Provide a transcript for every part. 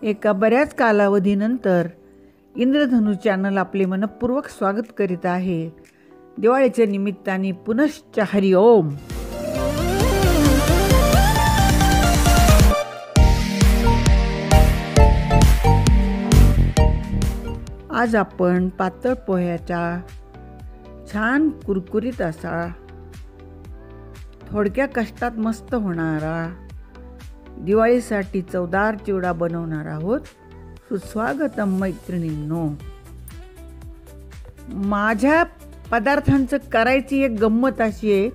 एका बऱ्याच कालावधीनंतर इंद्रधनु चॅनल आपले मनपूर्वक स्वागत करीत आहे. दिवाळीच्या निमित्ताने पुनश्च हरिओम. आज आपण पातळ पोह्याचा छान कुरकुरीत असा थोडक्या कष्टात मस्त होणारा दिवाळीसाठी चवदार चिवडा बनवणार आहोत. सुस्वागतम मैत्रिणींनो. माझ्या पदार्थांचं करायची एक गंमत अशी आहे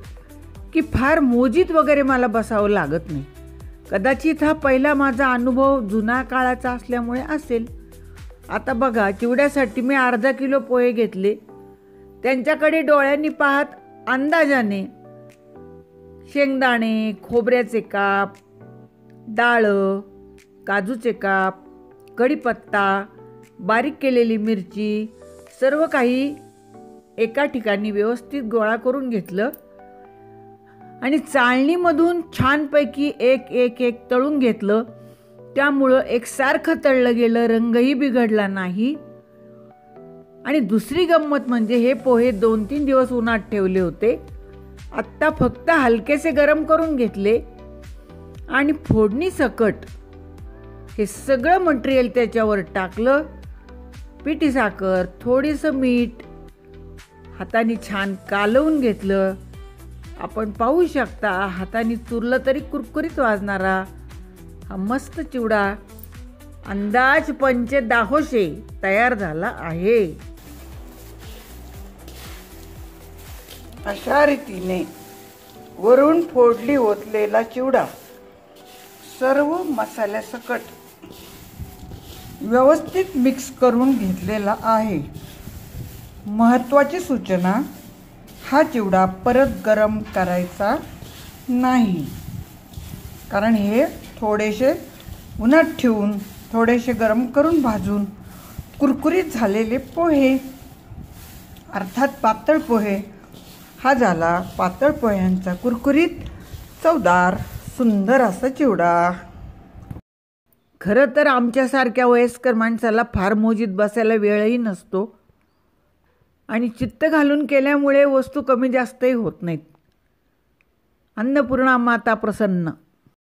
की फार मोजीत वगैरे मला बसावं लागत नाही. कदाचित हा पहिला माझा अनुभव जुना काळाचा असल्यामुळे असेल. आता बघा, चिवड्यासाठी मी अर्धा किलो पोहे घेतले. त्यांच्याकडे डोळ्यांनी पाहत अंदाजाने शेंगदाणे, खोबऱ्याचे काप, डाळं, काजूचे काप, कढीपत्ता, बारीक केलेली मिरची, सर्व काही एका ठिकाणी व्यवस्थित गोळा करून घेतलं आणि चाळणीमधून छानपैकी एक एक एक तळून घेतलं. त्यामुळं एकसारखं तळलं गेलं, रंगही बिघडला नाही. आणि दुसरी गंमत म्हणजे हे पोहे 2-3 दिवस उन्हात ठेवले होते. आत्ता फक्त हलकेसे गरम करून घेतले आणि फोडणी सकट हे सगळं मटेरियल त्याच्यावर टाकलं. पिठी साखर, थोडीसं मीठ, हाताने छान कालवून घेतलं. आपण पाहू शकता, हाताने चुरलं तरी कुरकुरीत वाजणारा हा मस्त चिवडा अंदाज 1500 तयार झाला आहे. अशा रीतीने वरून फोडणी ओतलेला चिवडा सर्व मसाल्यासकट व्यवस्थित मिक्स करून घेतलेला आहे. महत्त्वाची सूचना, हा चिवडा परत गरम करायचा नाही, कारण हे थोडेसे उन्हात ठेवून थोडेसे गरम करून भाजून कुरकुरीत झालेले पोहे, अर्थात पातळ पोहे, हा झाला पातळ पोह्यांचा कुरकुरीत चवदार सुंदर असा चिवडा. खरं तर आमच्यासारख्या वयस्कर माणसाला फार मोजीत बसायला वेळही नसतो आणि चित्त घालून केल्यामुळे वस्तू कमी जास्तही होत नाहीत. अन्नपूर्णा माता प्रसन्न.